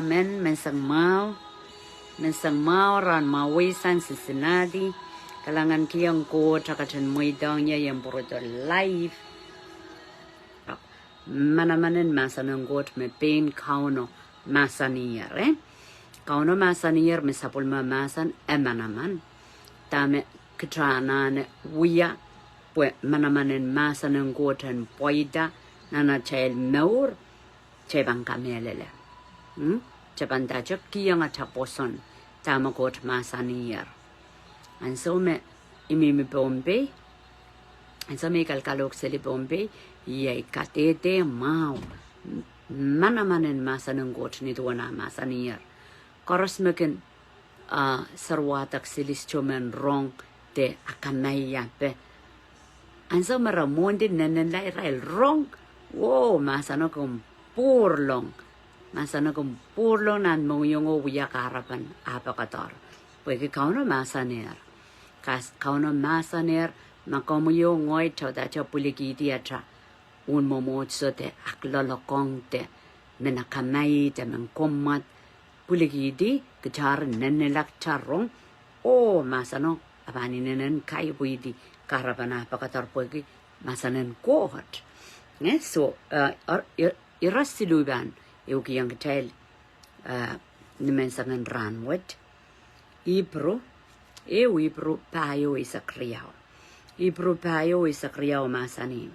Manaman Mensang mau ran mawisan Cincinnati kalangan kiyang ko takatan moidang niya yang puro live Manamanen masanang got me pain kauno masanier kauno masanier me sapul mamasan Manaman tame ketranan wiya pue Manamanen masanang goten poida nana chael maur chebang kamelele chebanda chak kiyang ataposon tama got masanier and so me imi Bombay and so me kalkalok seli Bombay Yay katete mau Manamanen masanang got ni tuana masanier koros meken sarwatak silis chomen rong te akamaya pe anso maramondi nenen lai rail rong wo masano kum purlong nan mongyongo wiya karapan apakator pwede kauno masaner kauno masaner makomuyo ngoy choda cho puligi diatra un Momour sote aklolokong te menakamay te menkomat puligi di kejar nenelak charong o masano abani nenen kai buidi karabana pakatar pwede masanen Koht so irasiluban yuki yang ketel nimensangan ranwet Ibro payo isakriyaw masanin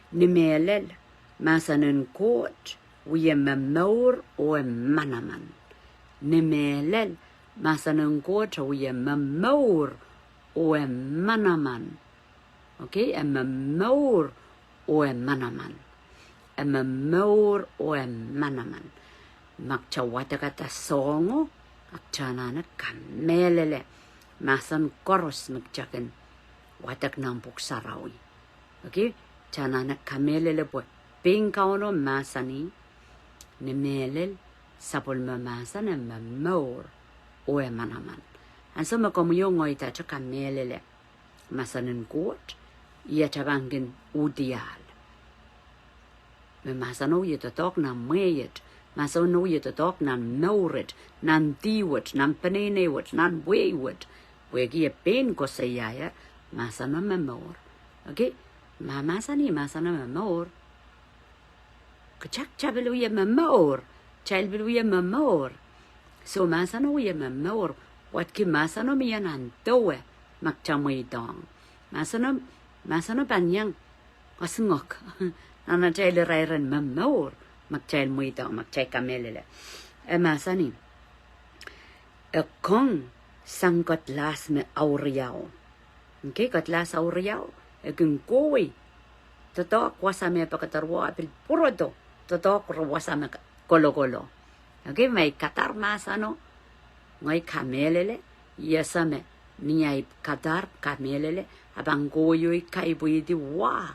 Nimelel masanen Koht wiye Momour o Manaman Nimelel masanen Koht wiye Momour o Manaman okay Momour o Manaman magchawatakata songo akchanana kamelele masan koros magchaken watak nampuk sarawi okay chanana kamelele po pingkauno masani nimelel sapul mamasan Momour o Manaman anso makomuyo ngoita cha kamelele masanen Koht iya chabangin udial masano yetotok na mayet masano yetotok na nauret nan diwet nan penenewet nan waywet wegi e pen ko sayaya masano Momour okay masano Momour kachak chabelu ye Momour chalbelu ye Momour so masano ye Momour wat ki masano miyanan dowe makchamay dong masano banyang asngok ana chaile rairan Momour magchail muita magchay kamelele masani kong sangkot las me auriao okay katlas auriao kung koi totok wasame pakatarwa pil purodo totok wasame kolo okay may katar masano ngoy kamelele yasame niyay katar kamelele abang goyoy kaibuidi wa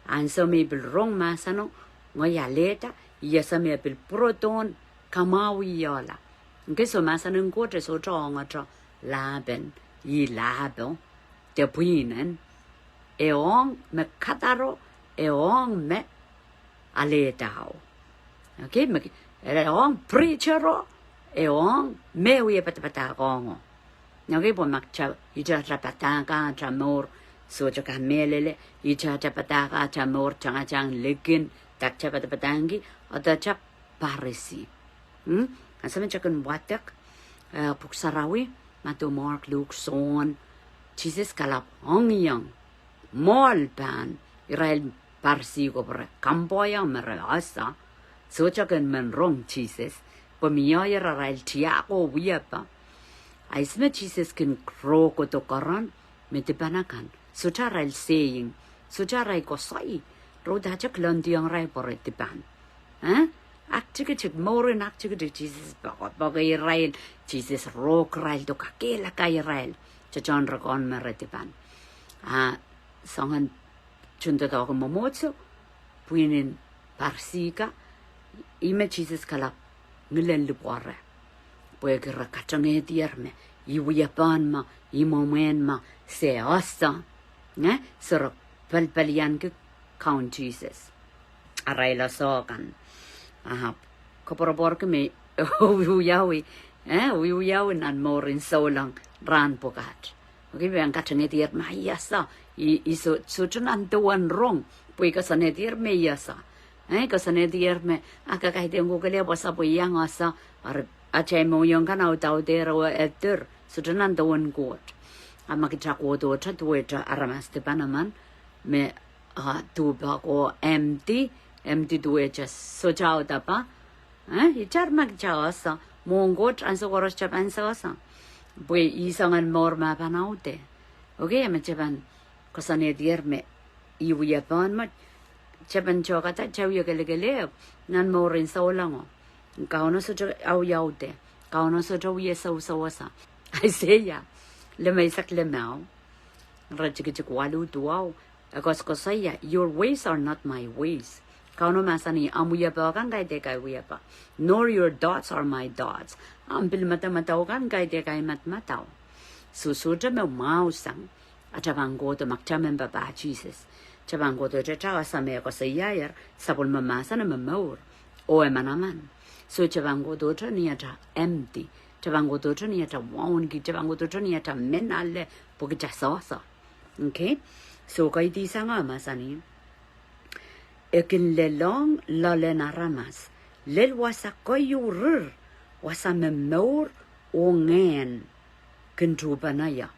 anso may bilrong masano ngoyaleta yasame bil proton kamawi yola okay so masano ngote so chonga cho laben yi labo te puinen eong me kataro eong me aletao okay me eong preachero eong me wi patapata gongo okay po makcha ija rapatanga chamor so cha kamelele ija chapataka chamor changachang lekin tak chapatatangi oda chap parisi asame chakun watak puksarawi mato Mark Luke son Jesus kalap ongyang mall pan Israel parsi ko pre kampoya mere asa so chakun men rong Jesus pamiya Israel tiako wiapa aisme Jesus kin kroko to karan metipanakan so charal saying so charai ko sai roda chak londiang rai poretipan akchik morin akchik Jesus baga Israel Jesus rock rai to kakela ka Israel chon rakon meretipan songan chunta to Momour puinin parsika ime Jesus kala ngilen lupore pueke rakachange tierme iwiapan ma imomen ma se asta soro palpalian ke count Jesus araila sokan Kaporabor me uyawi uyawi nan more in so long ran pokat okay we ang katanetier mayasa iso sutunan tuan wrong pui kasanetier me yasa kasanetier me aka kahit yung gugale basa po yang asa achay mo yung kanaw tao dero eter sutunan tuan gut amakitako do chatueta aramas de Manaman me tu ba ko empty duecha so chao tapa ichar magchawasa mongot an so koros chapan sasa pui isangan mor ma panaute okay me chapan kasanetier me iuya pan ma chapan chokata chawya gele nan morin so lango kauno so au yaute kauno so chawiye so asa I say ya le mai sak le mau rachikikwalu tuau akos kosaya your ways are not my ways kauno masani amuya pa kan kai de kai wiya pa nor your dots are my dots ampil mata kan kai de kai mat matao susuja me mau sang atabango to makchamen ba Jesus chabango to chawa same ko sayayar sabul mamasa na Momour o Manaman so chabango to niata empty chabango to niata waun ki chabango to niata menale pokja sosa okay so kai di sanga masani ekin lelong lalena ramas lel wasa koyur wasa Momour o ngen kentubanaya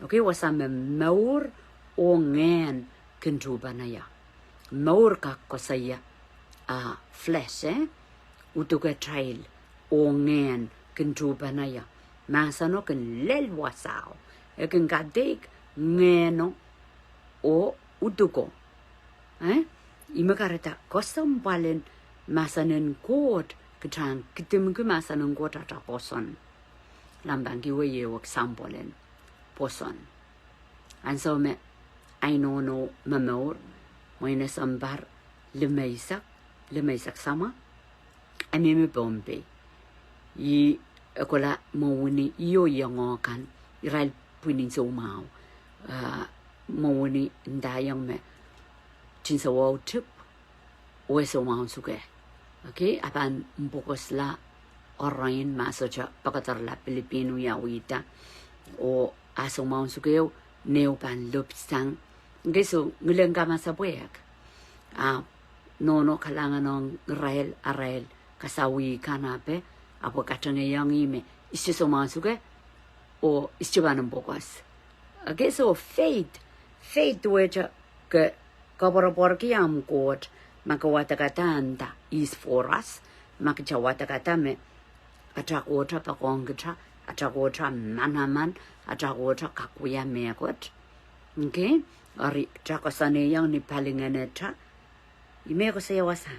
okay wasa Momour o ngen kentubanaya Momour ka kosaya flesh utuga trail o ngen kentubanaya masano ken lel wasao ekin gadik ngeno o utuko imakarata kosam balen masanen Koht kitang kitim masanen Koht ata poson lambangi weye wak sambolen poson and so me I know no Momour moine sambar lemaisak sama me bombe I akola mawuni iyo yangokan iral punin so mau mawuni ndayang me chinsa wo tip o so mau suke okay apan mbokos la orain masocha pakatar la Pilipino ya wita o aso mau suke neo pan lupsang ngeso ngulenga masabuek no kalangan ng Arael kasawi kanape apo katane yang ime isiso mau suke o istibanang bokos okay so faith wecha ke kaporapor kiyam Koht makawatakatanda is for us makachawatakatame atakota pakongcha atakota Manaman atakota kakuya mekot okay ari chakasane yang ni palinganeta imeko sayawasa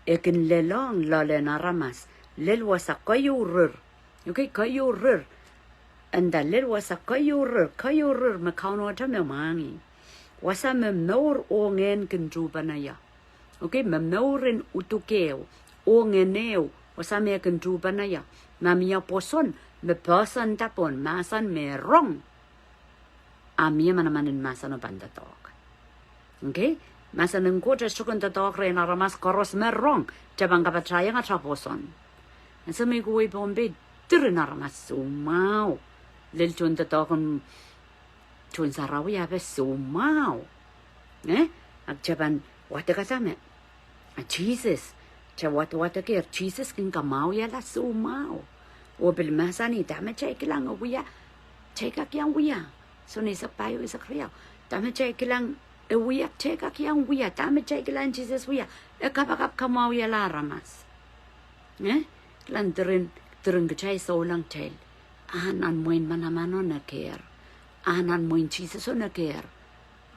ekin lelong lalena ramas lel wasa kayurur okay kayurur anda lel wasa kayurur makauno ta memangi wasa Momour o ngen kentubanaya okay Momourin utukeo o ngeneo wasa me kentubanaya mamia poson me person tapon masan me wrong amia Manamanin masano bandatok okay masanin Koht sukun tatok re na ramas koros me wrong jabang kapachaya nga chaposon so me kuwi bombe dir na ramas sumau lel chun tatokon chun sarawi abe sumau agjaban watakasame Jesus wataker Jesus kin kamau ya la sumau o bil masani dame chekilang wiya cheka kyang wiya so ni sa payo isa kriya dame chekilang wiya cheka kyang wiya dame chekilang Jesus wiya kapakap kamau ya la ramas lan terin kecai so lang tel anan moin Manamano na care anan moin Jesus na care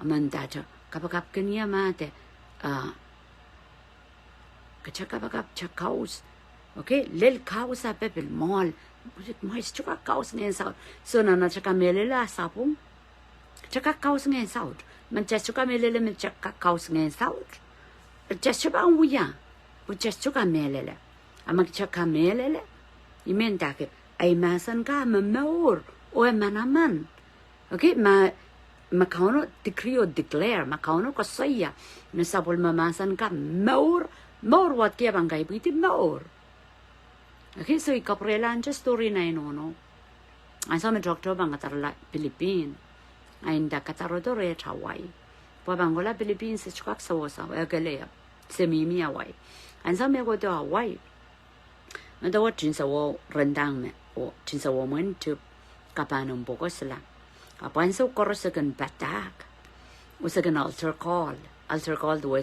amanda kapakap kanya mate kapakap chakaus okay lel kaus a pepel mall mais chuka kaus ngen saut so na chaka melela sapung chaka kaus ngen saut man chuka melela me chaka kaus ngen saut chuka uya chuka melela amak chaka melela imenta ke ay masan ka Momour o Manaman okay makauno decree or declare makauno ko saya na sabol mamasan ka Momour wat kaya bangay biti Momour Okay, so ikaprelan just story na no. Ansa me doctor bang katarla Philippines. Ainda katarodore Hawaii. Pa bangola Philippines chukak sawosa egalea. Semimi Hawaii. Ansa me go to Hawaii. Mada wa jinsa wo rendang me o jinsa wo men tu kapanong bogos la. Apan so korosagan batak. Usagan altar call the way.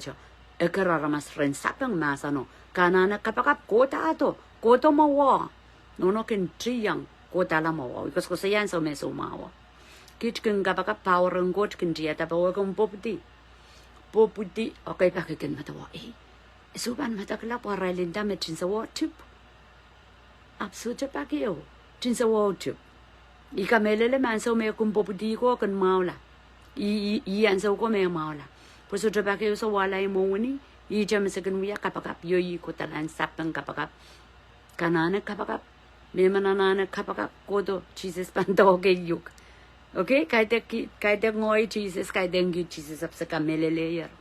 Ekararamas ren sapang masano. Kanana kapakap kota ato. Koto mawa. No kin triyang kota la mawa. Because ko sayan so meso mawa. Kit kin kapakap power ng got kin diya tabawa kong poputi. Poputi. Okay pakikin matawa eh. Suban matakla para linda me chinsa wa tip. Absolute pakio. Chinsa wa tip. Ika melele man so me kung poputi ko kan maula. Iyan so ko me maula. Puso pakio so wala mo ni. Ijam sa kanwiya kapakap yoyi ko talan sapang kapakap. Kanana kapakap. May mananana kapakap kodo. Jesus pantoge yuk. Okay? Kaite ngoy Jesus. Kaite ngi Jesus ap sa kameleleyer.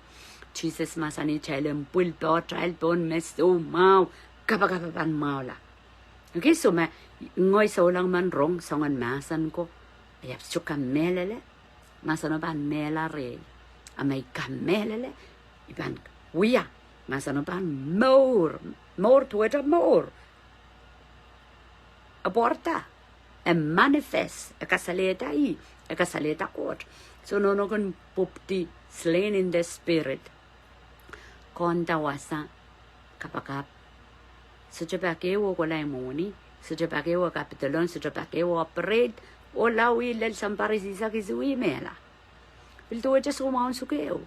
Jesus masani chalem pulpo chalpon meso mau. Kapakapan maula. Okay? So ngoy so lang man rong songan masan ko. Ayap suka melele. Masano ban melare. Amay kamelele. Iban Wia, masano ban more tueta more. Aborta, a manifest, a casaleta a casaleta court. So no gon pupti slain in the spirit. Konta wasa kapakap. Sujapakewo walay moni, sujapakewo kapitalon, sujapakewo operate, o lawi lel samparisisa kizui mela. Pilto just umaon sukeo.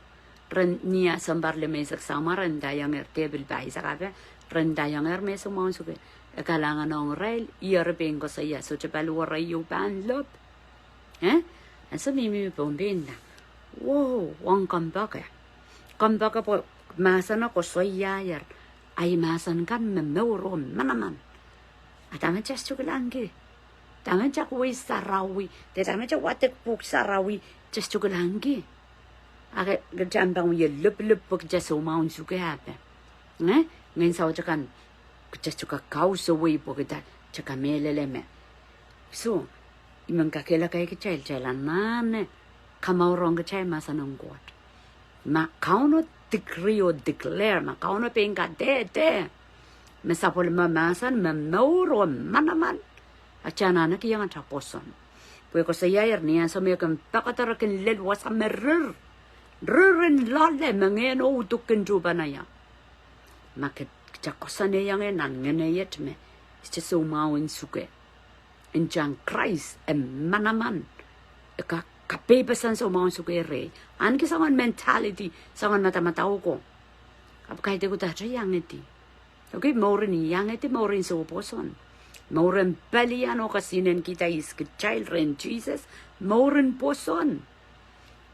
Niya sambar le mesak sama renda yang table bai sakabe renda yang meso mau suke kalangan ong rail iar bengo saya so cepalu rayu ban lop asa mimi bombenda wow wang kambaka po masana ko soya yar ay masan kan memoro manaman atama just chukulangi tama chak wi sarawi te tama chak watek puk sarawi just chukulangi Ake jambang ye lup puk jaso maun suke hape. Ngayon sa kan just ka kauso way po kita chaka melele me. So imang kakela kay kichel chelan man kamaurong kichay masanong got. Ma kauno decree o declare ma kauno penga de. Mesapol mamasan memoro manaman. Achana na kiyang taposon. Pwe ko sa yayar niya sa may kang pakatarakin led wasa merer. Rurin lale mangeno utukin juba na ya. Makit chakosane yang enan ngenayet me. It's so mawin suke. In jang Christ and manaman. Ka kapepasan so mawin suke re. An kisangan mentality sangan mata-matao ko. Kapag kahit ko tayo yang iti. Okay, morin yang iti morin so poson. Morin paliano kasinen kita is child ren Jesus. Morin poson.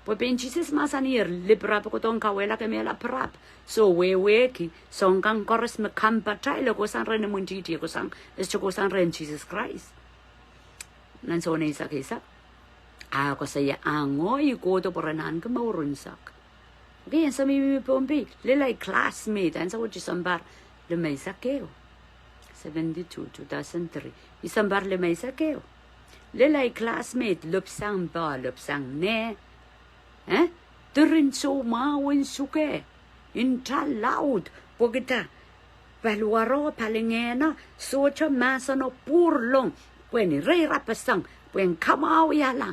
Po ben Jesus masanir libra po tong kawela kemela prap so we ki song kang koros me kampa tailo ko san ren munjiti ko sang es ko san ren Jesus Christ nan so ne sa kisa ko saya angoy ko to poranan ko maurunsak okay sa mi pompi lelai classmate and so what sambar le mai sakeo 72 2003 isambar le mai sakeo lelai classmate lupsang ne Turin so mawin suke. Inta loud. Pogita. Paluaro palingena. Socha masano purlong. Pweni rey rapasang. Pwen kamao yala.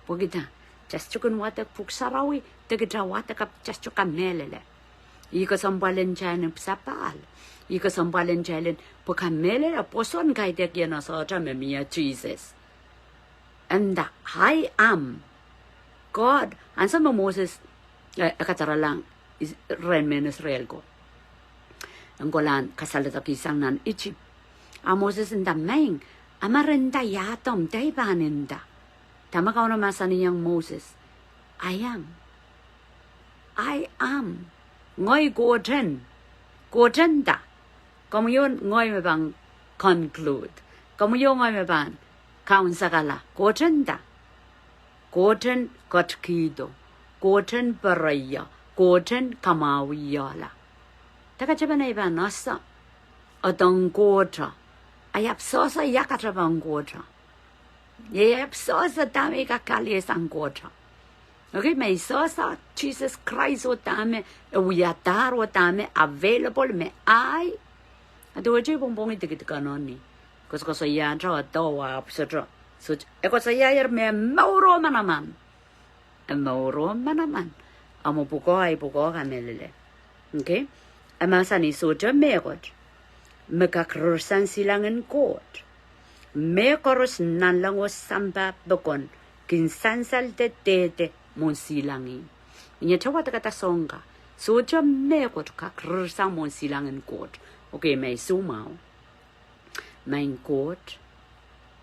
Pogita. Just chukun watak puksarawi. Tegita watak just chukam melele. Ika sambalen chanin psapal. Ika sambalen chanin pukamelele. Poson kaitek yana socha memia Jesus. And I am God, and some of Moses, Kataralang, is Renmen Israel go. And Golan, Kasalata Kisang nan Ichi. A Moses in the main, Amarenda Yatom, Daibaninda. Tamakauna Masani young Moses. I am. Ngoy Gojenda. Come yon ngoy me bang conclude. Come yon ngoy me bang Kaun Sagala. Gojenda. Koten Kotkido, Koten Paraya, Koten Kamawiyala. Takachaba na iba nasa. Atang kota, ayap sosa yakatrabang gotra. Yep, sosa dami kakali sang gotra. Okay, may sosa Jesus Christ o dami, uyatar o dami available me ay. Ado aja bongbong itu kita kanoni. Kos saya tra tawa absatra. So kos saya me Momour Manaman. Momour Manaman. Amo buko kamelele. Okay? Mahsen soja megot. Mekakrusan silangan Koht. Mekoros nanlang o samba bekon. Kinsansal te mon silangi. Inya tawa kata songa. Soja megot kakrusan mon silangan Koht. Okay, may sumaw. May Koht.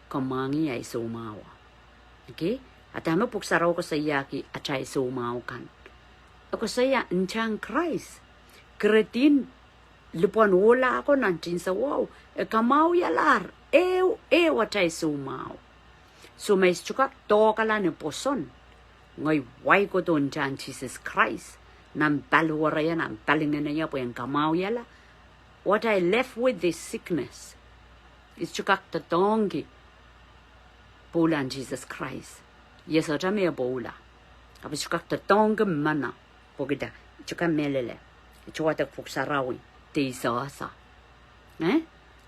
Kamangi ay sumaw. Okay? At ama puksaraw ko sa yaki at ay sumaw kan. Ako saya enchang Christ. Kretin lupuan wala ako nantin sa wow. Kamau yalar. Watay sumaw. So may chukak tokala ni poson. Ngay way ko doon dyan Jesus Christ. Nang balwara yan, ang taling na niya po yung kamau yala. What I left with this sickness is chukak tatongi. Pulan Jesus Christ. Yes, o jami bola. Apo chukak tatongi mana. Pogida, chukak melele. Chuatak puksarawi. Te isa.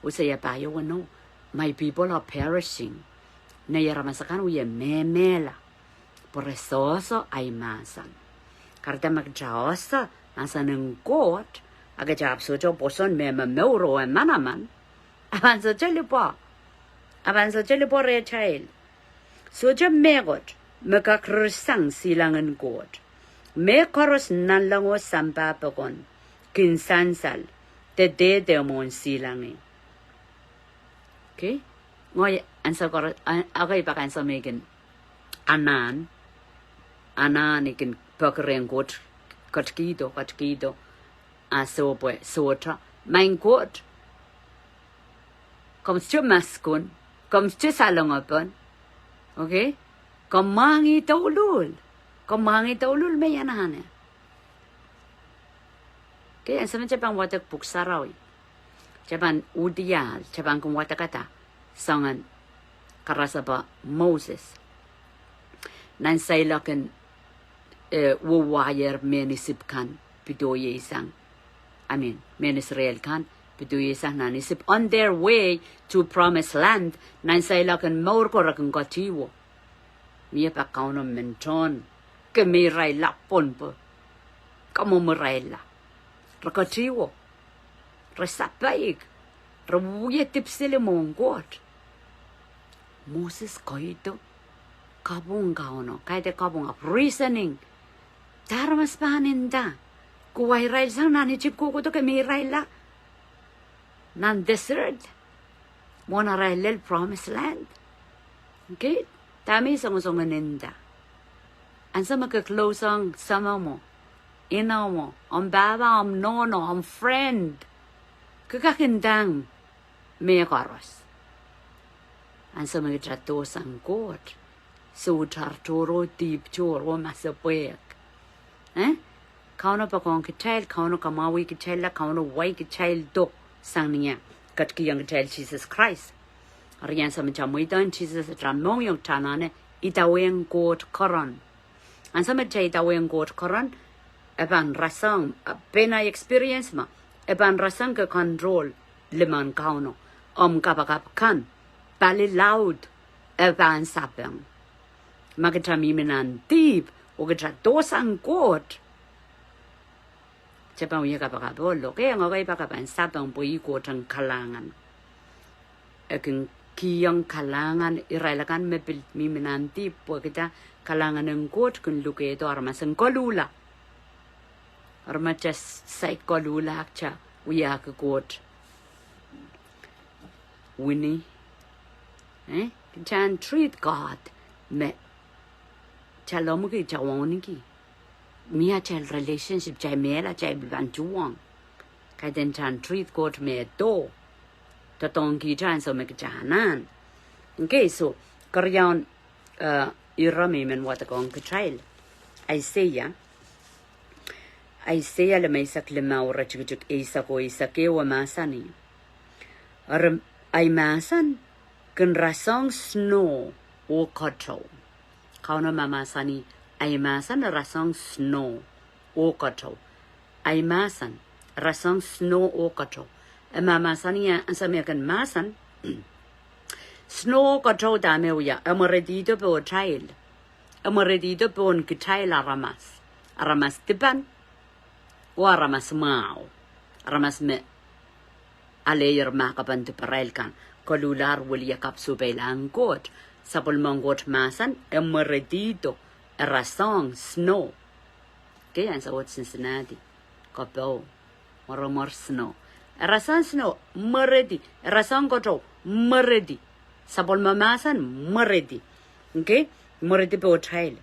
Usaya bayo wano. My people are perishing. Nayaramasakan uye memela. Por eso ay Mahsen. Karta magjaosa. Nasa ng Koht. Agajab sojo boson me Momour and Manaman. Avanso jelipo re child. Sojo megot. Mekakrusang silangan Koht. Mekoros nanlang o sampapakon. Kinsansal. Te mon silangi. Okay? Ngoy, answer ko, okay pa kansa megan. Anan ikin pagkaren Koht. Katkido. Sotra. Mein Koht. Kommst du maskun. Kommst du salongapon. Okay? Kamangi taulul me yanahane. Okay, ang saman Japan watak puksarawi. Japan udiyal. Japan kung watakata. Sangan karasaba Moses. Nansailakan wawayar menisip kan pidoye isang. Men Israel kan pidoye isang nanisip. On their way to promised land, nansailakan Momour ko rakang katiwo. Miya pa kauno menton. Kemiray lapon po. Kamumiray la. Rakatiwo. Resapaig. Rawuya tipsili mong Koht. Moses koito. Kabung kauno. Kaite kabung up. Reasoning. Tarmas paninda. Kuway ray sang nanichip ko to kemiray la. Nan desert. Mona ray lel promised land. Okay? Tami song ninda. And some close on sama mo. Ina mo. Ang baba, ang nono, ang friend. Kakakindang may karos. And some tratos ang Koht. So tartoro deep choro masapwek. Kauno pa kong kichail, kauno kamawi kichail la, kauno way kichail do. Sang niya. Katkiyang kichail Jesus Christ. Ariyan sa machamuitan Jesus at ramong yung tanane. Itaweng Koht koron. Ang sa itaweng Koht koron. Eban rasang, pena experience ma. Eban rasang ka control. Liman kauno. Kapakap kan. Bali loud. Eban sapeng. Magkataminan deep. Ugat dos ang Koht. Japan uya kapakabolo. Kaya nga kayo pakapan sapeng po Koht ang kalangan. Eking kiyang kalangan irailakan miminan deep. Po kita kalangan ng Koht kung luke ito armasang kolula. Armachas sait kolula akcha. Uya ka Koht. Winnie. Can treat God. Me. Chalomo ki chawoni ki. Mia chal relationship chay mela chay bantuang. Kaya den chan treat Koht me do. Tatong ki chan so me kachahanan. Okay, so karyan irami men watakong kachail. Isaiah le may sak lima ora chukchuk isa ko isa ke wa masani. ai Mahsen kan rasang snow o kato. Kau na mama sani ai Mahsen rasang snow o kato. Ai Mahsen rasang snow o kato. Mama sani ya ansame kan Mahsen snow kato dame uya amoredito po child. Amoredito po un child aramas. Aramas tipan o aramas mau. Aramas me alayer makapan tu parelkan. Kolular wuli yakap subelang Koht. Sapol monggot Mahsen amoredito rasang snow. Kaya sa what Cincinnati. Kapo. Moromor snow. Rasang snow meredi. Rasang kato meredi. Sapol Mahsen meredi. Okay? Meredi po child.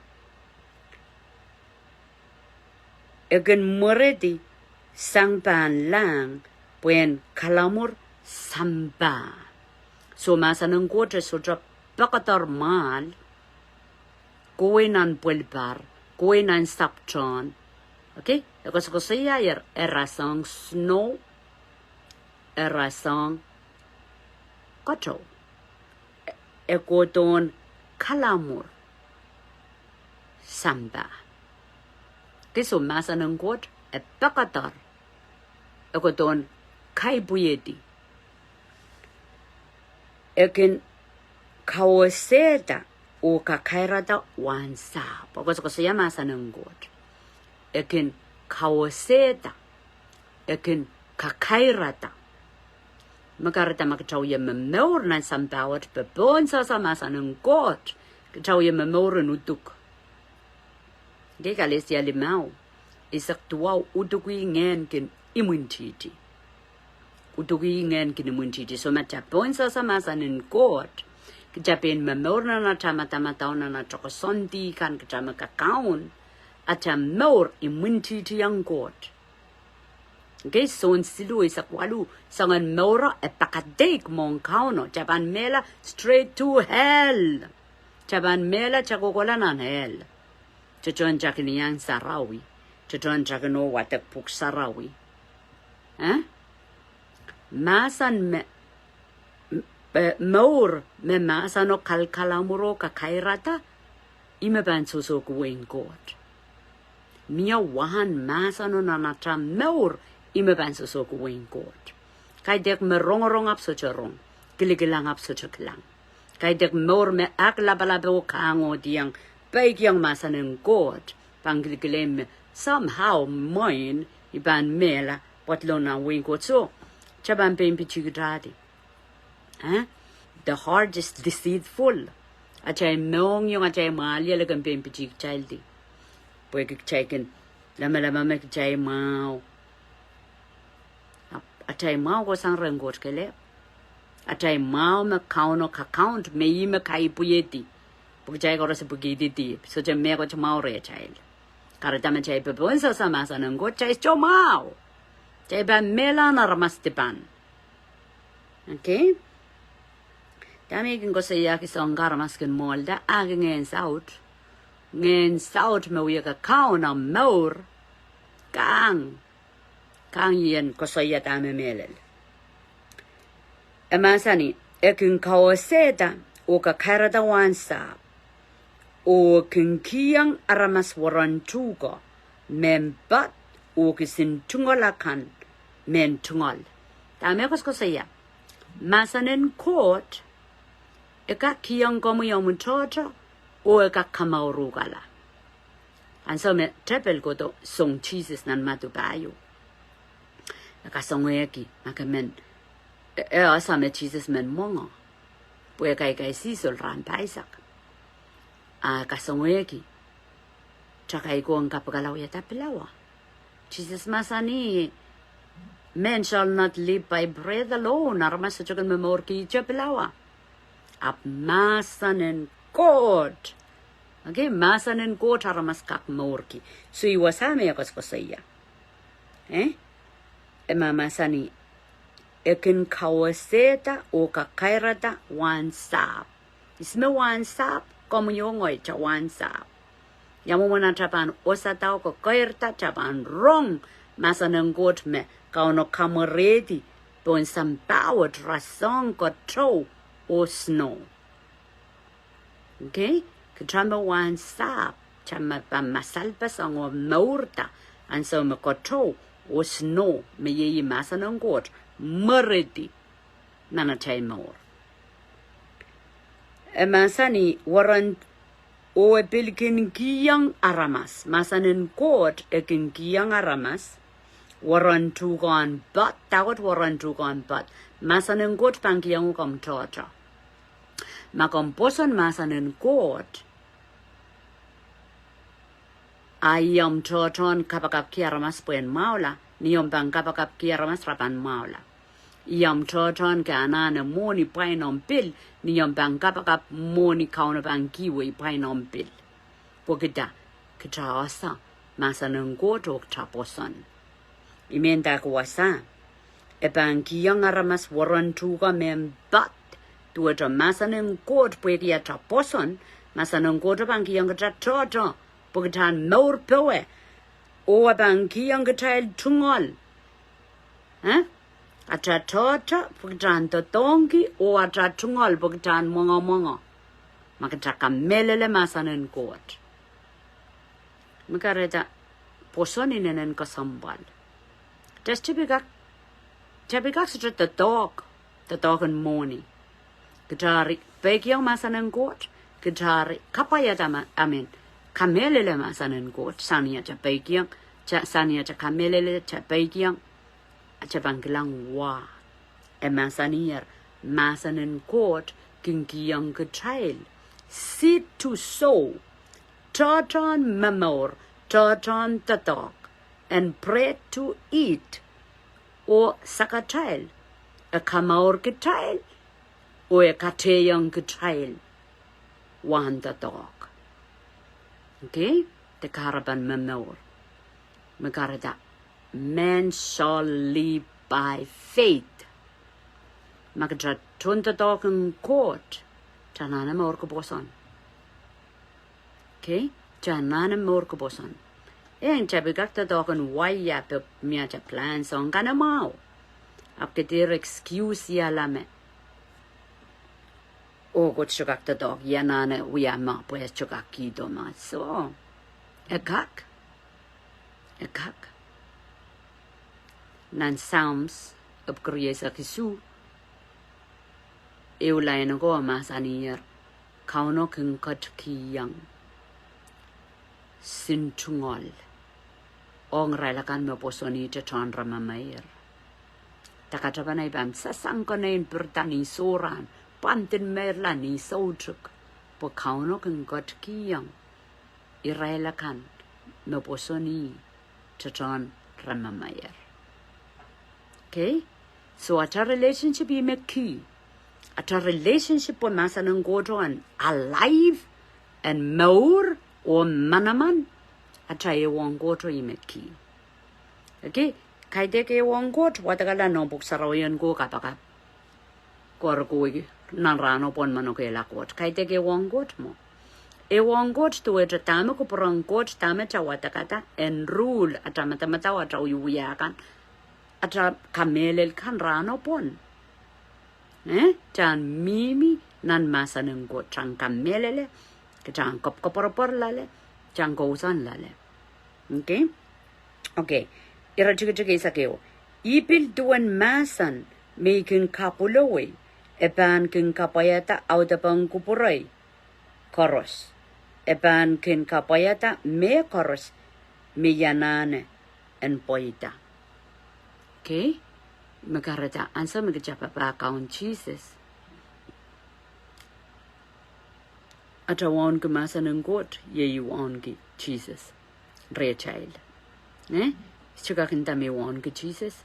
Again meredi sangpan lang puen kalamur samba. So Mahsen ng Koht soja pakatar mal koenan puelpar koenan sapchan. Okay? Because ko saya erasang snow erasang kato. Ekoton kalamur samba. Kiso Mahsen ng Koht pakatar ekoton kaibuyedi. Ekin kawaseta o kakairata wansa. Because ko saya Mahsen ng Koht. Ekin kawaseta. Ekin kakairata. Makarata makataw yung Momour na sampawat pepon sa Mahsen ng Koht. Kataw yung Momour nutuk. Di kalis ya limaw. Isak tuwaw utukui ngen kin imuntiti. Utukui ngen kin imuntiti. So matapon sa Mahsen ng Koht. Kajapin Momour na natama-tamataw na natokosonti kan kajama kakaon. At Momour imuntiti ang Koht. Okay, so in silu isak walu. Sangan Momour pakadek mong kauno. Japan mela straight to hell. Japan mela chakokolanan hell. Chuchon chakiniyang sarawi. Chuchon chakino watak puk sarawi. Mahsen me Momour me Mahsen no kalkalamuro kakairata imeban suso kuwing Koht. Mia wahan Mahsen no nanatra Momour imeban suso kuwing Koht. Kay dek me rong ap sucho rong. Kiligilang ap sucho kilang. Kay dek Momour me ak labalabo kango diyang Bagyang Mahsen ng Koht, panggiligilem somehow mine iban mela patlo na wing Koht so chaban pempichigdadi. The heart is deceitful. Achay mong yung achay malya lagang pempichig childi. Pwede chakin lama me achay mau. Achay mau ko sang renggot kele. Achay mau me kauno kakaunt me me kaipuyeti. Pagkaya ko sa pagkiditi, so dyan may ko chumaw re child. Karatama chay pepon sa Mahsen ng Koht, chay chumaw. Chay ba mela na ramastipan. Okay? Dami ko sa iya kisong karamaskin molda, agi ngayon saut. Ngayon saut mawiya ka kao na Momour. Kang yan ko sa iya dami melel. Mahseni, ekin kawaseta o kakarada wansa. O kinkiyang aramas warantuga, membat o kisintungalakan, mentungal. Dami ko saya. Mahsen ng Koht, eka kiyang komuyamuntoto, o eka kamaurugala. Anso me tepel ko to, song Jesus nan matubayo. Eka songweki, makamen, asa me Jesus men mongo. Po eka sisol rampaisak. Kasongweki. Tsaka iko ang kapagalaw yata pilawa. Jesus Mahseni, men shall not live by bread alone. Aramas sa tsugan Momour ki itya pilawa. Ap Mahsen ng Koht. Okay, Mahsen ng Koht aramas kak Momour ki. So iwasame ako sa saya. Mahseni, ekin kawaseta o kakairata wansap. Isme wansap. Como yung oy chawan sa. Yamu mo na chapan osa tao ko kairta chapan rong Mahsen ng Koht me kauno kamareti Bon some power rasong got true or snow. Okay? Kachamba wan sap. Chama pa masalpa sang o maurta. And so me got true or snow. Me ye masanong got. Muridi. Nana chay more. E masani warrant o e pilkin giyang aramas. Masanin got e kin giyang aramas. Warren tugon but tawat warren tugon but masanin got pangkiyang kom tota. Makom poson masanin got ayam toton kapakap kiaramas puen maula niyom bang kapakap kiaramas rapan maula yam toton kanana moni painom pil niyom bang kapakap moni kauna bang kiwi painom pil pokita kitasa masanin got ok taposon imenta kuwasa ebang kiyang aramas warren tuga mem but tuwa masanin got pwede taposon masanin got bang kiyang toto Pagatan maur pewe o abang kiyang gatail tungol ata tota pagatan totongi o ata tungol pagatan mongo makataka melele masanin got makareta posonin enen kasambal just tabigak sa the dog and moni gitari pekiyang masanin got gitari kapaya dama amen kamelele masanin got sania cha pekiyang cha sania cha kamelele cha pekiyang cha banglang wa e masanier masanin got kinkiyang gitail seed to sow tartan Momour tartan tatok and bread to eat o sakatail a kamaur gitail o e kateyang gitail wan tatok. Okay, the caravan Momour. Magarada, man shall live by faith. Magadra tunta dog and Koht. Janana morkaboson. Okay, Janana morkaboson. And Chabigakta dog and wayap miacha plans on Ganamau. After their excuse yalame. Oh, good chugak dog, yanana, we are ma, pues chugaki doma. So, a cock. Nan sounds of Griesa Kisu. Eulaino go masanier, kauno kin cut ki young. Sintungol. Ong relakan me posoni te chandra mamayer. Takatabanay bam sasangkonain pertani soran. Pantin merlani sojuk po kauno kin got kiyang irailakan no posoni chachon ramamayer. Okay, so at a relationship you make key. At a relationship po masanang goto an alive and Momour or Manaman at a wong goto you make key. Okay, kaideke wong goto watagala no buksarawayan go kapaka korkuigi. Nanrano pon manoke lakot. Kaiteke wongot mo. E wongot to it a tamako poranggot tamata watakata and rule at a matamata uyuyakan at a kamele kan rano pon. Chan mimi nan masanin got chan kamelele, chan kopor lale, chan gozan lale. Okay? Okay. Irachike sakeo. Ipil duan masan making kapulaway. Epan kin kapayata audapang kupuray. Koros. Epan kin kapayata me koros. Me yanane en poita. Okay? Magarata ansa magajapa pa kaun Jesus. Atawon kumasan ng got ye you on ki Jesus. Re child. Chukakinta me won ki Jesus.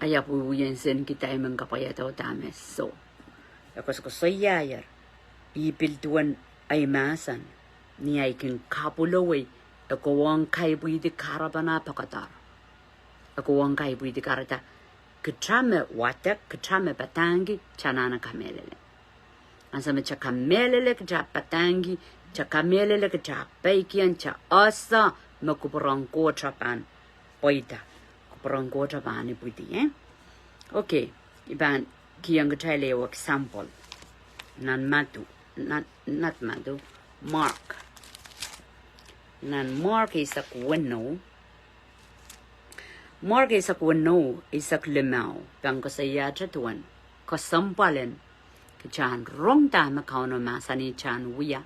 Ayapu yensen kita emang kapayata o tames so. Ako soyayer. Ipiltuan ay masan. Ni ay kin kapulaway. Ako wang kaibui di karabana pakatar. Ako wang kaibui di karata. Kachame watak, kachame patangi, chanana kamelele. Ansama cha kamelele, kacha patangi, cha kamelele, kacha paikian, cha asa, makupurang ko chapan. Poita. Kupurang ko chapan ni puti, Okay, iban kiyang gachale example. Nan madu, not madu, Mark. Nan Mark is a winnow. Mark is a winnow is a limau. Bang ko sa yachatuan. Ko sampalen. Kichan rong ta makauno masani chan wiya.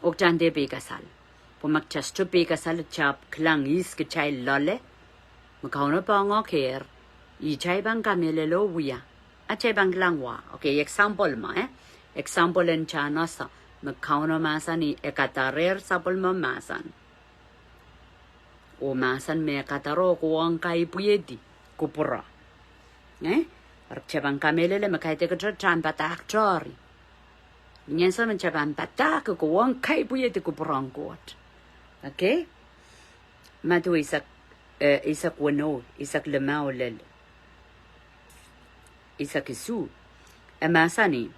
Ok chan de bekasal. Pumakchasto bekasal chap klang is kichay lole. Makauno pa ngokher. Ichay bang kamelelo wiya. Achay bang langwa. Okay, example ma Example en chanasa. Makauno masani ekatarer sapol ma masan. O masan me kataro ko ang kay puyedi. Kupura. Chabang kamelele makaite ka chan patak chori. Nyan sa man chabang patak ko ang kay puyedi kupurang kot. Okay? Matu isak wano, isak lemao lel. Isak isu. Masani.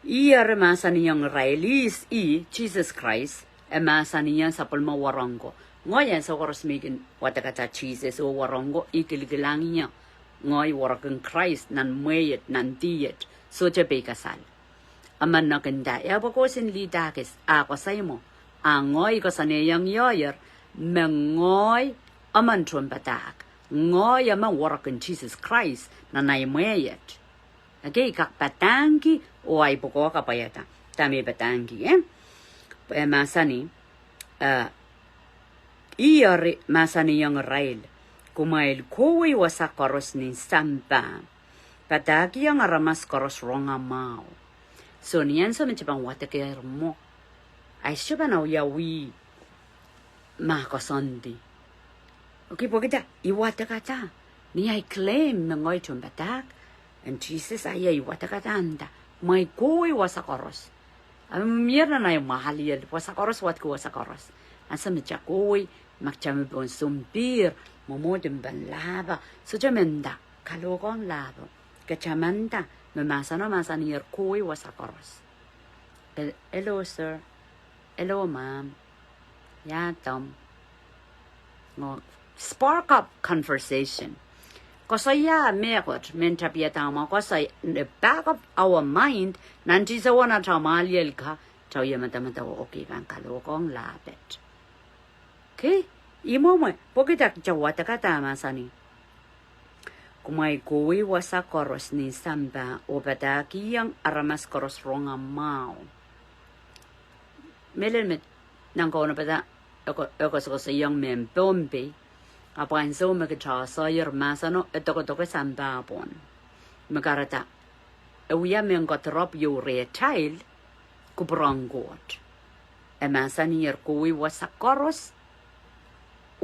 Iya masani yang railis Jesus Christ. Masani yang sapol ma warango. Ngoyan sa koros migin watakata Jesus o warango ikiligilang niya. Ngoy waragang Christ nan mayet nan diyet so jabe kasal. Aman na ganda ya bako sin lidakis ako sa mo. Ngoy ko sa niyang yoyer mengoy aman chun patak. Ngoy aman waragang Jesus Christ na nay mayet. Okay, kak patangi o ay bako kapayata. Tami patangi masani Iyari masani yang rail. Kumail kowe wasak koros ni samba. Pataki yang aramas koros ronga mau. So niyan so mencipang watakir mo. Ay siya na yawi. Makosondi. Okay po kita. Iwatakata. Ni ay claim na ngoy chun batak. And Jesus ay iwatakata anda. May kowe wasak koros. Mira na yung mahal yan. Wasak koros wat ko wasak koros. Asa mecha kowe. Magchami bon sumpir, Momour din banlaba, so jamenda, kalogong labo, kachamanda, masani yer koi wasakoros. Hello, sir. Hello, ma'am. Yeah, Tom. Spark up conversation. Kosaya megot, mentapiatama, kosay, in the back of our mind, nanti sa wana chamaliel ka, chaw yamatamata okay, kan kalogong labet. Okay? Imo mo, pokitak jawata ka tama sani. Kumay kuwi wasa koros ni samba o badaki yang aramas koros ronga mau. Melen met nang ko na pada ako sa yang membombe. Apan so magcha sa yer masano etoko samba pon. Magarata. Uya men got rob you retail kubrangot. Masani yer kuwi wasa koros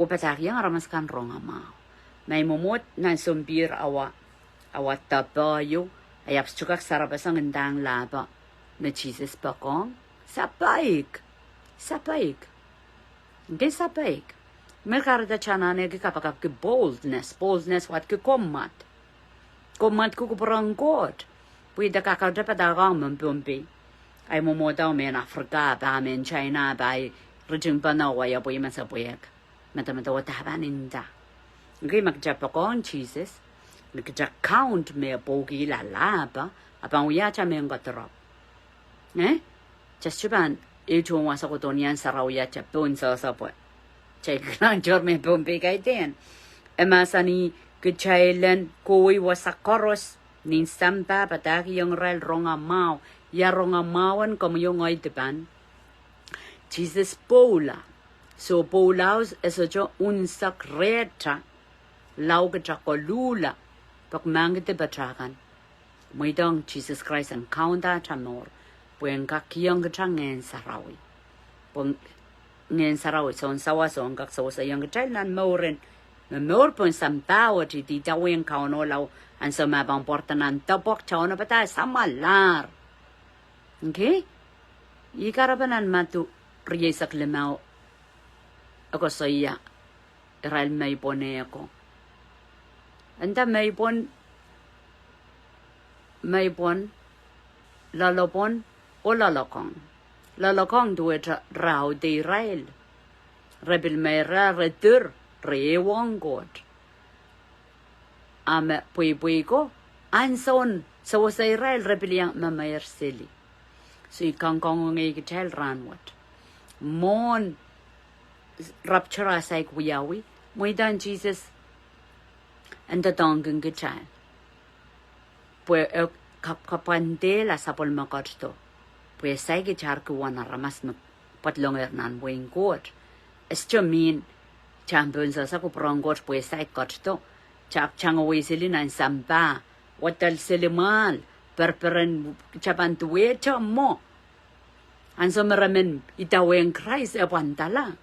o patariang aramaskan ronga mau. May Momour nan sumbir awa tabayo ay abstukak sarabasang indang laba na Jesus bakong sapaik. Hindi sapaik. Merkarada chanane ki kapakap ki boldness wat ki komat ko kuparangkot. Puida kakada padagang mampumpi. Ay Momour daw men Afrika ba men China ba ay rejeng panawa ya puy masapuyak. Mata watahabaninda. Ngi magjapakon Jesus. Nagja-count me bogi la laba. Abang uyacha me ngotrop. Just ito wasa ko to niyan sa rawiyacha pun sa sapot. Chay grandjor me bumpi kay ten. Masani kachailan koy wasa koros. Nin samba pataki yung rel ronga mau. Ya ronga mauan como yung ay depan. Jesus pola. So polaus es ojo un sakreta lauge chakolula pak mangete batrakan. Moidong Jesus Christ encounter chamor puen kakiong changen sarawi. Pun ngen sarawi son sawa son kak so sa yang chailan moren. Momour pun sampaw ti taweng kauno lau an sa mabang portanan tapok chaona pata samalar. Okay? Ikarabanan matu riyesak lemao. Ako sa iya, Israel may pone ako. Anta may pon, lalopon o lalokong. Lalokong duwe rao de Israel. Rebil may retur, rewang god. ame pui ko anson so sa Israel rebellion mamayar seli so ikang ngi gitel ranwat mon raptura sai kuyawi moidan Jesus and the dongen gital pues kapante la sapol makoto pues sai gitar ku wana ramas no patlong hernan buen kot esto mean champions sa ko prongot pues sai koto chak changawi silinan samba watal selimal perperen chapan tuwe mo anso meramen itawen Christ apantala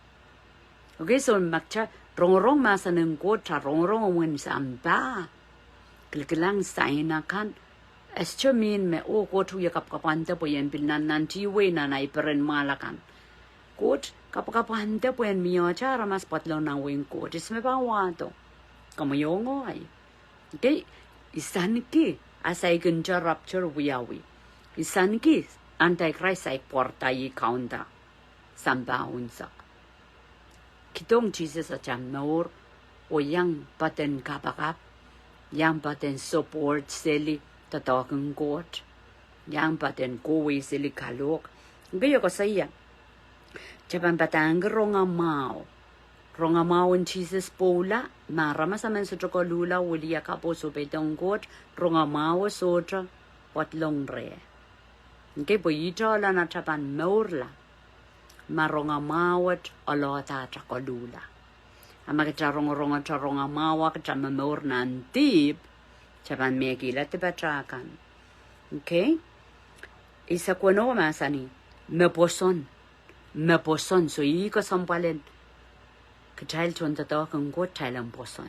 okay so makcha rong masaneng ko cha rong wen samba kilkilang saina kan esto mean me o ko tu yakap kapante po yen bilnan nanti we na nai peren malakan kot kapante po yen mio cha ramas patlo na wen ko disme ba wato como yongo ay okay isan ki asay gunja rapture wiyawi isan ki antichrist ay porta yi kaunta samba unsa kitong Jesus at Momour o yang paten kapakap yang paten support sili tatokang Koht yang paten kuwi sili kalok gayo ko saya japan patang ronga mau in Jesus pola marama sa men sa chokolula ulia kapo so betong Koht ronga mau sotra watlong re okay po ito la na japan Momour maronga mawat alota chokolula amaka ronga mawa ka Momour nantip japan megila tibatrakan okay isa kuno masani me poson so iko sampalen kachal chonta to kung Koht thailam poson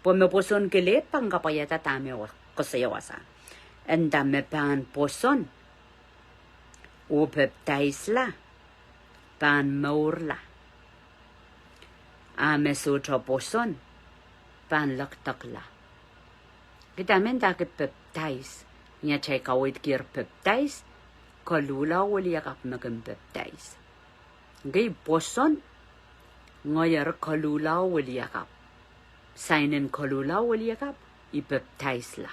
po me poson kele pangkapayata tame wa kosayawasa enda me pan poson o peptaisla pan Momour ame sotra poson pan laktakla kita menta ke peptais nya chai kawit kir peptais kalula wali yakap magam peptais gay poson ngoyar kalula wali yakap sainen kalula wali yakap I peptais la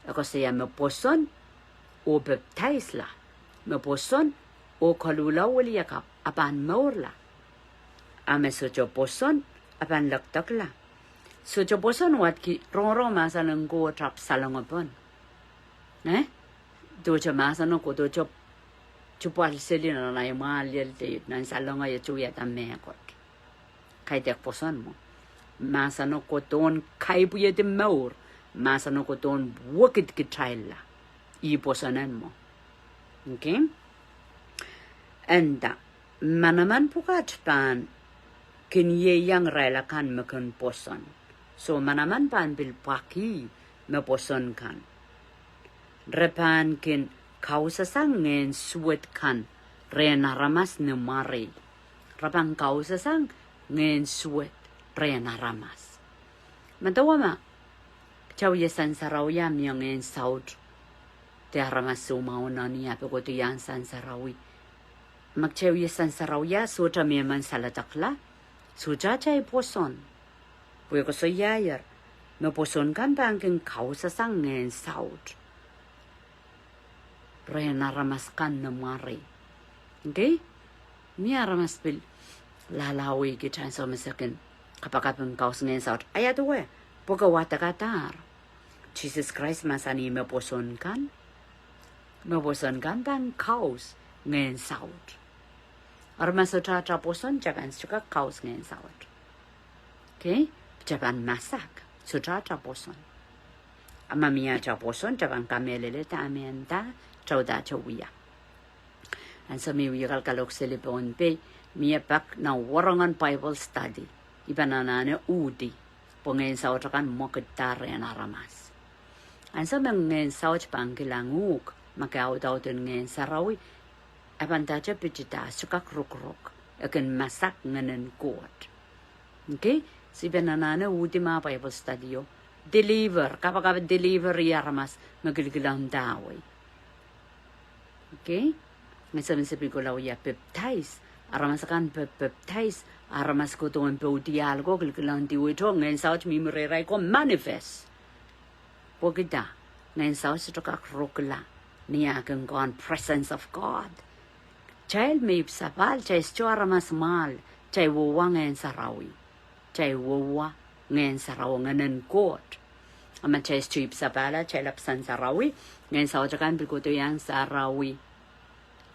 ako saya me poson o peptais la me poson o kalula wali yakap apan Momour la ame socho poson apan laktak la socho poson wat ki rong masanang ko trap salangopon dojo masano ko dojo chupal selina na mal yelte nan salonga ya chuya tamme ko kai tek poson mo masano ko ton kai buye de Momour masano ko ton wokit ki traila I posonan mo okay enda Manaman pukat pan kinye yang rela kan mekon poson so Manaman pan bil paki me poson kan repan kin kausa sang ngen suet kan rena ramas ne mare rapang kausa sang ngen suet rena ramas matawama chaw yesan sarawya miyang saud te ramas sumauna niya peko te yang san sarawi magchaw yesan sarawya suta miyaman salatakla suja chay poson puyo ko so yayar me poson kan bangking kausa sang ngen saud rena ramas kan na mare okay niya ramas bil lalawi kita so masakin kapakapang kaus ngen saud ayatuwe poka watakatar Jesus Christ masani me poson kan bang kaus ngen saud armas sa poson jagan suka kaus ngen saud okay jaban masak sutra poson amamia poson jaban kamelele ta amenta chauda chawiya and so mi wigal kalok selipon pe mi pak na warangan Bible study ibanana udi pongen saud kan mokitare na ramas and so ngen saud pangilanguk makaw daw ngen sarawi apantaja pijita suka kruk akan masak ngenen Koht okay si benanana ultima Bible study yo deliver kapag deliver yarmas magilgilang dawi okay ngayon sa pigulaw ya peptais aramas kan peptais aramas ko to en dialogo gilgilang diwi to ngayon sa mi mereray ko manifest Pogida, ngayon sa ito kakrukla, niya kang presence of God. Child may sapal, chay stuara mas mal, chay wawa ngayon sa rawi. Chay wawa ngayon sa rawi ngayon Koht. Ama chay stuip sapala, chay lapsan sa rawi, ngayon sa otakan pikuto yang sa rawi.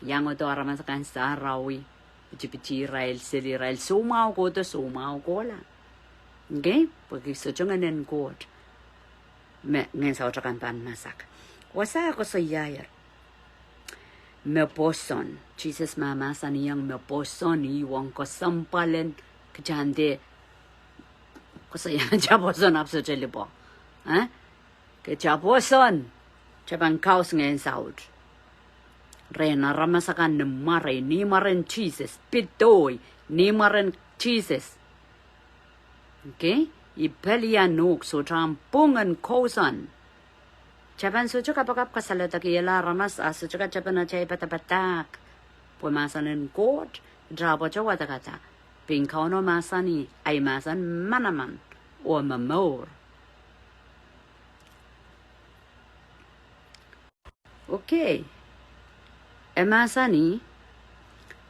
Yang oto aramasakan sa rawi. Pichi Israel, sili Israel, sumaw ko to, sumaw ko la. Okay? Pagkiso ngayon Koht. Ngayon sa otakan pan masak. Wasa ako sa yayar. Meposon. Jesus mama sa niyang meposon. Iwang ko sampalin. Kajande. Kusaya japoson apso chili po. Ha? Kajaposon. Chabang kaos ngayon saud. Rena ramasakan ni maray. Ni marin Jesus. Pitoy. Ni marin Jesus. Okay? Ipelian nuk. So champungan kosan. Chapan sucho kapag kasalata kiyala ramas sucho ka chapan na chay patapatak. Pumasanin Koht, drabo cha watakata. Pingkaw no masani ay masan Manaman o Momour. Okay. Masani,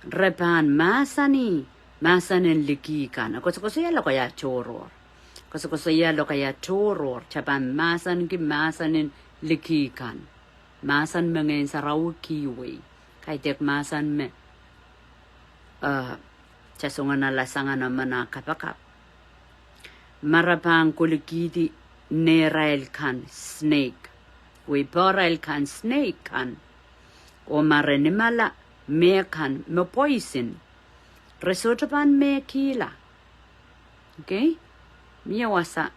repan masanin likikan. Ako yalo kaya choror. Kasi yalo kaya choror. Chapan masanin likikan. Masan mengen sa raw kiwi. Kay tek masan me. Chasungan na lasangan na manakapakap. Marapang kulikiti nerail kan snake. We borail kan snake kan. O marenimala me kan me poison. Resotapan me kila. Okay? Miya wasa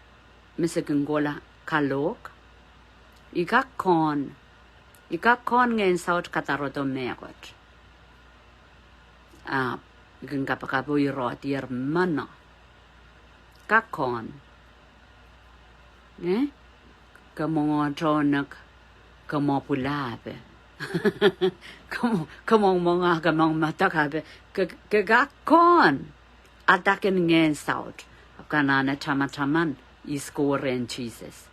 misagengola kalok. Ikakon ngayon saot kataroto megot. Ikan kapakapoy rotier mana. Kakon. Kamongotronak kamopulabe. Kamong mga kamong matakabe. Kakon. Atakin ngayon saot. Kanana chama-chaman iskoren Jesus.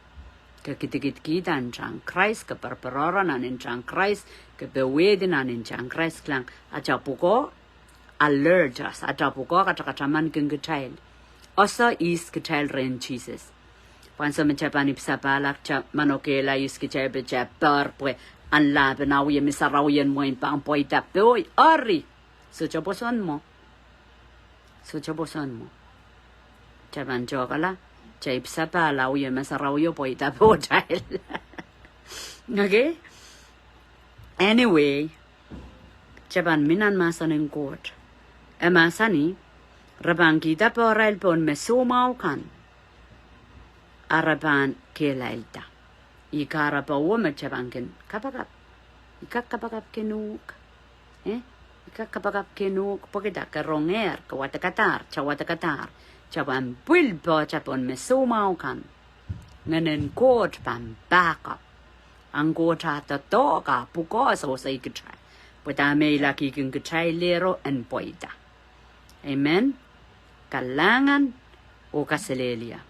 Kakit-kitan chang Christ, kaparparoran anin chang Christ, kabewedin anin chang Christ klang. Achapuko, allergas, achapuko kachakachaman keng child. Osa is child ren Jesus. Pansa mechapan ipsapalak cha manokela is child becha parpwe anlabe nawi misarawian mo in pang poita peoy ari. Suchaposon mo. Chapan chokala. Chaip sapa lauyo masarayo po itapo dahil. Okay? Anyway, chapan minan masanin Koht. Masani, rabang kita po rail pon mesumaw kan. Araban kelailta. Ikara pa wama chabankin kapagap. Ikakapagap kinuk. Ikakapagap kinuk. Pagkita karonger, kawatakatar, chawatakatar. Chapan pulpo chapon mesumaw kan. Nganen Koht pan backup. Ang Koht hata toka pukoso sa ikichay. Puta may laki kong kichay lero and poita. Amen? Kalangan o kaselelia.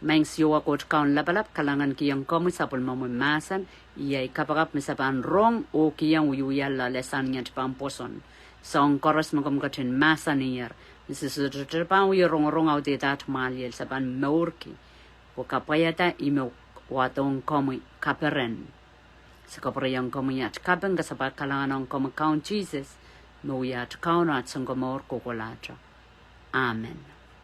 Maing siwa Koht kaon lapalap kalangan kiyang komo sa pulmamumasan. Iyay kapagap misapan rong o kiyang uyuyala lesan niya chapang poson. So ang koros magkamkachin masa niyar. Nisisutripang uyurong-rong au detat maliel saban maurki. O kapayata ime watong komi kaperen. Sa kaprayang komiyat kapeng kasapat kalangan ng komikaon Jesus. Muyat kaunat sang komor kukulatra. Amen.